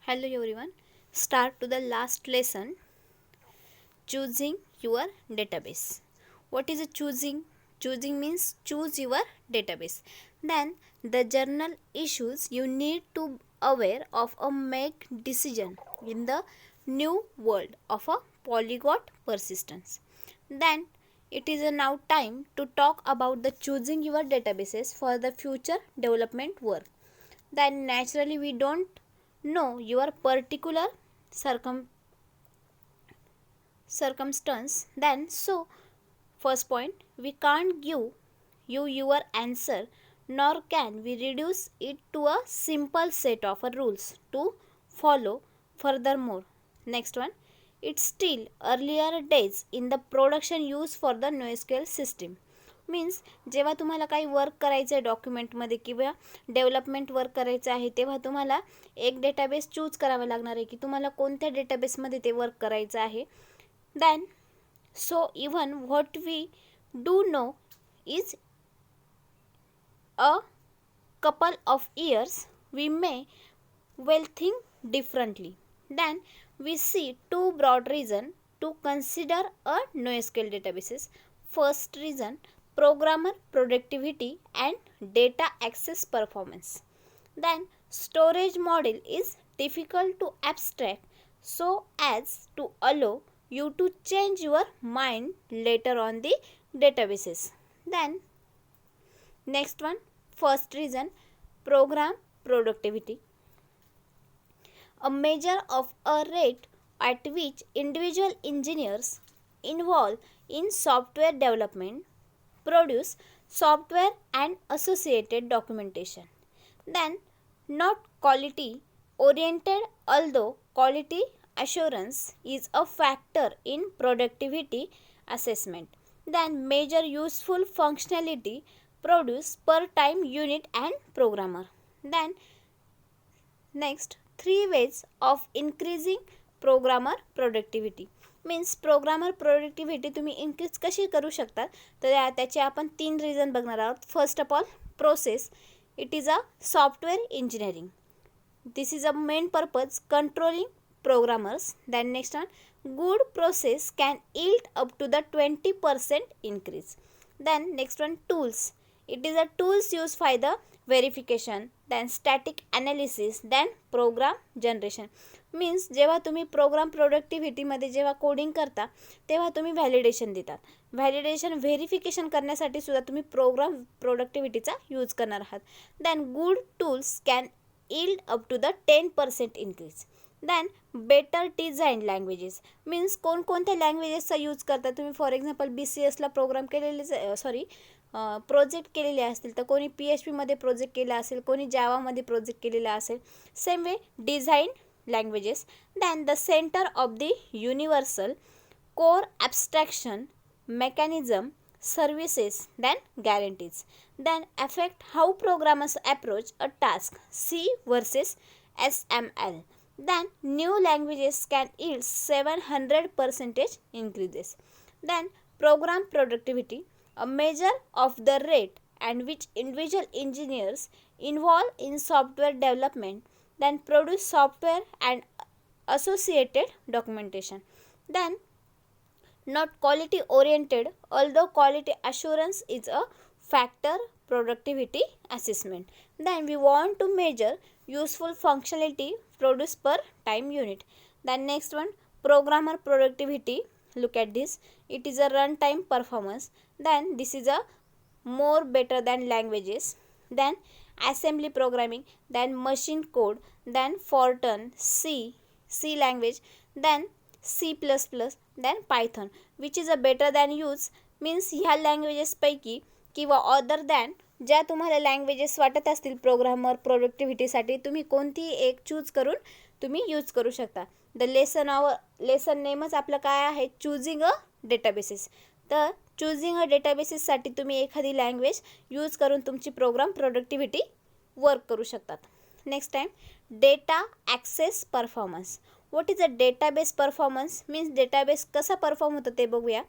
Hello everyone. Start to the last lesson. Choosing your database. What is a choosing? Choosing means choose your database. Then the journal issues you need to aware of a make decision in the new world of a polyglot persistence. Then it is now time to talk about the choosing your databases for the future development work. Then naturally we don't know your particular circumstance. Then so first point, we can't give you your answer, nor can we reduce it to a simple set of rules to follow. Furthermore, next one, it's still earlier days in the production use for the NoSQL system. Means जेव्हा तुम्हाला काही work करायचं आहे डॉक्युमेंटमध्ये किंवा development work करायचं आहे तेव्हा तुम्हाला एक डेटाबेस चूज करावा लागणार आहे की तुम्हाला कोणत्या डेटाबेसमध्ये ते वर्क करायचं आहे. Then so even what we do know is a couple of years we may well think differently. Then we see two broad reasons to consider a NoSQL databases. First reason, programmer productivity and data access performance. Then storage model is difficult to abstract so as to allow you to change your mind later on the databases. Then next one, first reason, program productivity. A measure of a rate at which individual engineers involved in software development produce software and associated documentation. Then not quality oriented, although quality assurance is a factor in productivity assessment. Then measure useful functionality produced per time unit and programmer. Then next, three ways of increasing programmer productivity. Means programmer productivity तुम्ही increase कशी करू शकता, तर त्याचे आपण तीन reason बघणार आहोत. First of all, process. It is a software engineering. This is a main purpose controlling programmers. Then next one, good process can yield up to the 20% increase. Then next one, tools. It is a tools used for the verification, then static analysis, then program generation. Means जेव्हा तुम्ही programme प्रोडक्टिव्हिटीमध्ये जेव्हा coding करता तेव्हा तुम्ही validation देतात. Validation verification करण्यासाठी सुद्धा तुम्ही प्रोग्राम प्रोडक्टिव्हिटीचा यूज करणार आहात. Then good tools can yield up to the 10% increase. Then better design languages. Means कोणकोणत्या लँग्वेजेसचा यूज करता तुम्ही. फॉर एक्झाम्पल BCSला प्रोग्राम केलेले प्रोजेक्ट केलेले असतील तर कोणी PHPमध्ये प्रोजेक्ट केला असेल, कोणी जावामध्ये प्रोजेक्ट केलेला असेल. Same way design languages. Then the center of the universal core abstraction mechanism services, then guarantees. Then affect how programmers approach a task, C versus SML. Then new languages can yield 700% increases. Then program productivity, a measure of the rate and which individual engineers involved in software development then produce software and associated documentation. Then not quality oriented, although quality assurance is a factor productivity assessment. Then we want to measure useful functionality produced per time unit. Then next one, programmer productivity. Look at this. It is a runtime performance. Then this is a more better than languages. Then assembly programming, then machine code, then Fortran, C language, then C++, then Python, which is a better than use. Means ह्या लँग्वेजेसपैकी किंवा other than ज्या तुम्हाला languages वाटत असतील programmer प्रोडक्टिव्हिटीसाठी तुम्ही कोणतीही एक choose करून तुम्ही यूज करू शकता. द लेसन नेमच आपलं काय आहे, चूजिंग अ डेटाबेसेस. तर चूजिंग अ डेटाबेसेससाठी तुम्ही एखादी लँग्वेज यूज करून तुमची प्रोग्राम प्रोडक्टिव्हिटी वर्क करू शकतात. Next time, data access performance. What is a database performance. Means database कसा परफॉर्म होतो ते बघूया.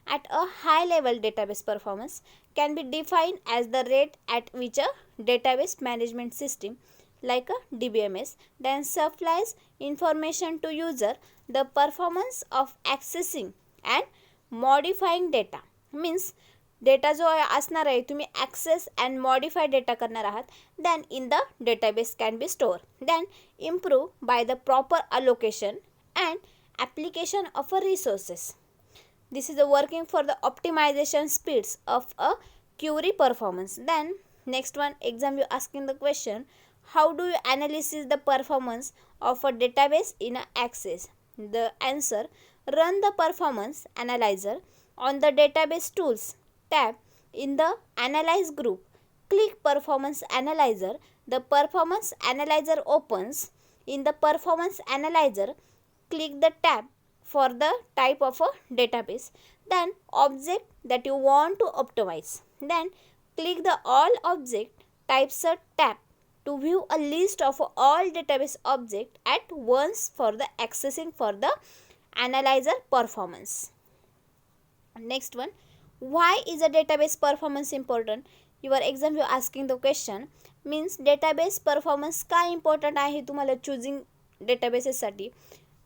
At a high level, database performance can be defined as the rate at which a database management system like a DBMS, then supplies information to user the performance of accessing and modifying data. Means data जो असणार आहे तुम्ही access and modify data करणार आहात then in the database can be store then improve by the proper allocation and application of a resources. This is a working for the optimization speeds of a query performance. Then next one exam you asking the question, how do you analyze the performance of a database in a access? The answer, run the performance analyzer on the database tools tab in the analyze group. Click performance analyzer. The performance analyzer opens. In the performance analyzer, click the tab for the type of a database, then object that you want to optimize, then click the all object types tab to view a list of all database object at once for the accessing for the analyzer performance. Next one, why is a database performance important? Your exam you asking the question, means database performance का important आहे तुम्हाला choosing databases साठी.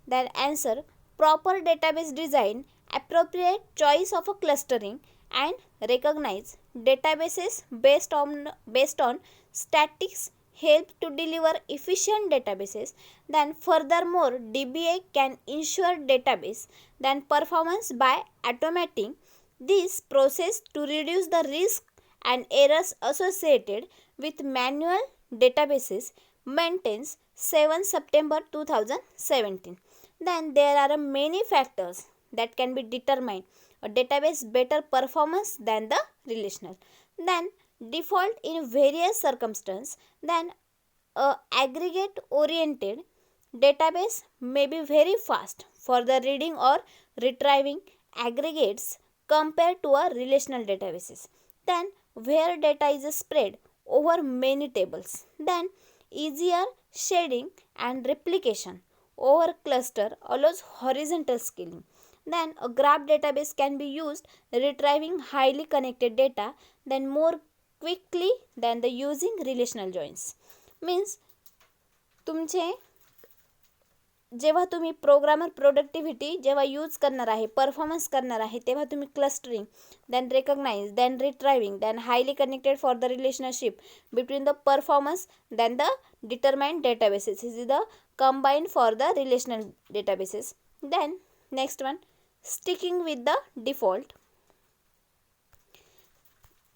Then answer, proper database design, appropriate choice of a clustering and recognize databases based on statistics help to deliver efficient databases. Then furthermore, DBA can ensure database then performance by automating this process to reduce the risk and errors associated with manual databases maintains 7 September 2017. Then there are many factors that can be determined a database better performance than the relational. Then default in various circumstances. Then a aggregate oriented database may be very fast for the reading or retrieving aggregates compared to a relational databases. Then where data is spread over many tables, then easier shading and replication over cluster allows horizontal scaling. Then a graph database can be used retrieving highly connected data then more quickly than the using relational joins. Means तुमचे जेव्हा तुम्ही programmer productivity जेव्हा use करणार आहे performance करणार आहे तेव्हा तुम्ही clustering then recognise then retrieving then highly connected for the relationship between the performance then the determined databases is the combined for the relational databases. Then next one, sticking with the default.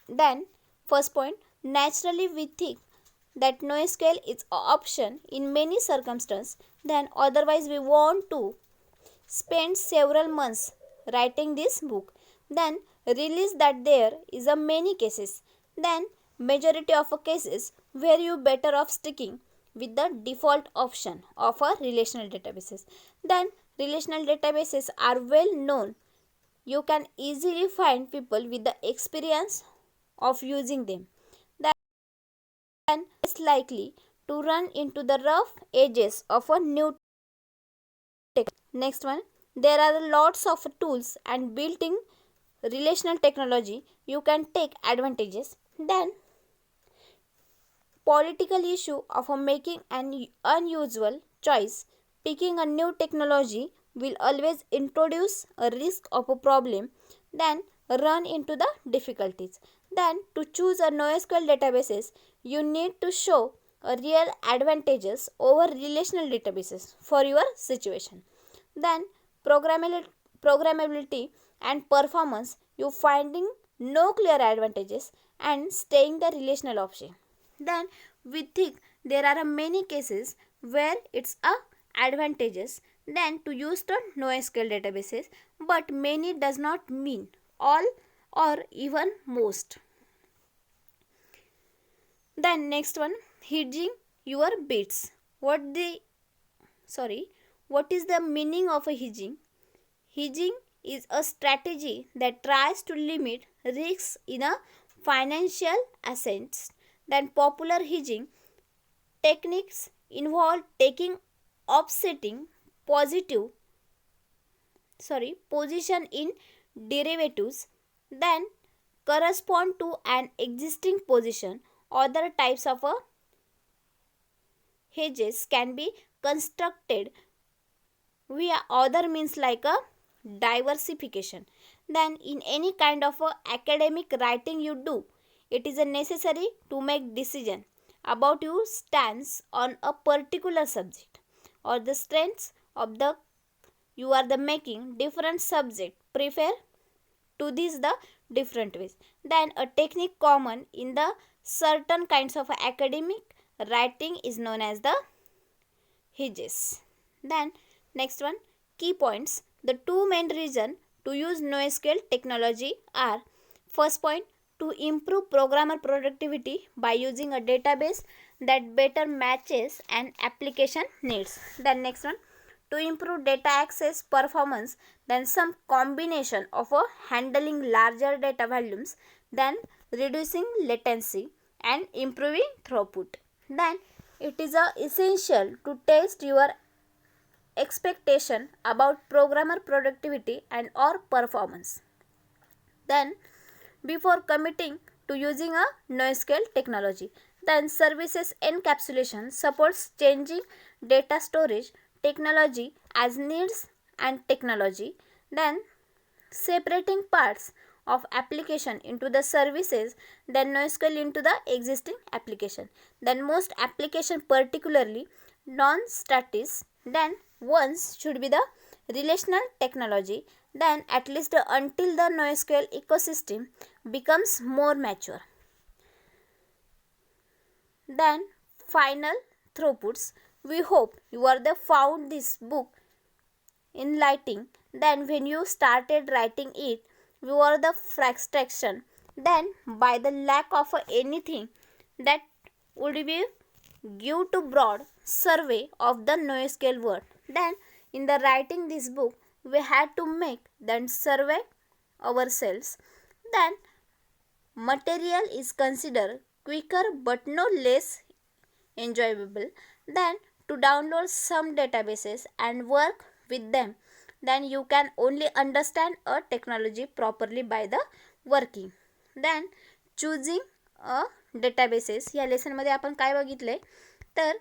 Then first point, naturally we think that NoSQL is an option in many circumstances, then otherwise we want to spend several months writing this book, then realize that there is a many cases, then majority of cases where you better off sticking with the default option of a relational databases. Then relational databases are well known. You can easily find people with the experience of using them. Then it's likely to run into the rough edges of a new tech. Next one, there are lots of tools and built-in relational technology you can take advantages. Then political issue of making an unusual choice. Picking a new technology will always introduce a risk of a problem, then run into the difficulties. Then to choose a NoSQL databases, you need to show a real advantages over relational databases for your situation. Then programmability and performance, you finding no clear advantages and staying the relational option. Then we think there are many cases where it's a advantages then to use the NoSQL databases, but many does not mean all or even most. Then next one, hedging your bets. What is the meaning of a hedging? Hedging is a strategy that tries to limit risks in a financial assets. Then popular hedging techniques involve taking offsetting position in derivatives then correspond to an existing position. Other types of hedges can be constructed via other means like a diversification. Then in any kind of a academic writing you do, it is a necessary to make decision about your stance on a particular subject or the strengths of the you are the making different subject prefer to these the different ways. Then a technique common in the certain kinds of academic writing is known as the hedges. Then next one, key points. The two main reasons to use NoSQL technology are: first point, to improve programmer productivity by using a database that better matches an application needs. Then next one, to improve data access performance, then some combination of a handling larger data volumes, then reducing latency and improving throughput. Then it is essential to test your expectation about programmer productivity and or performance. Then before committing to using a NoSQL technology. Then services encapsulation supports changing data storage technology as needs and technology. Then separating parts of application into the services, then NoSQL into the existing application. Then most application, particularly non-static, then ones should be the relational technology, then at least until the NoSQL ecosystem becomes more mature. Then final throughputs. We hope you are the found this book enlightening. Then when you started writing it, you were the frustration. Then by the lack of anything that would be give to broad survey of the NoSQL word. Then in the writing this book, we had to make then survey ourselves. Then material is considered quicker but no less enjoyable than to download some databases and work with them. Then you can only understand a technology properly by the working. Then choosing a databases. या लेसनमध्ये आपण काय बघितले तर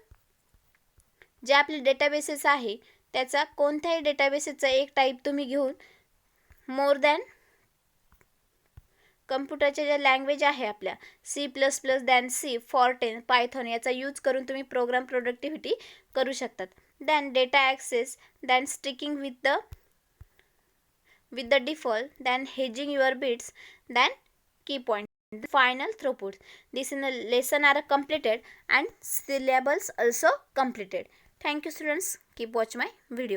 जे आपले databases आहे त्याचा कोणत्याही डेटाबेसेसचा एक टाईप तुम्ही घेऊन मोर दॅन कम्प्युटरच्या ज्या लँग्वेज आहे आपल्या C++ दॅन सी फॉरटेन पायथॉन याचा यूज करून तुम्ही प्रोग्राम प्रोडक्टिव्हिटी करू शकतात. Than data access, than sticking with the default, than hedging your bits, then key point, the final throughput. This in a lesson are completed and syllables also completed. Thank you students. Keep watch my video.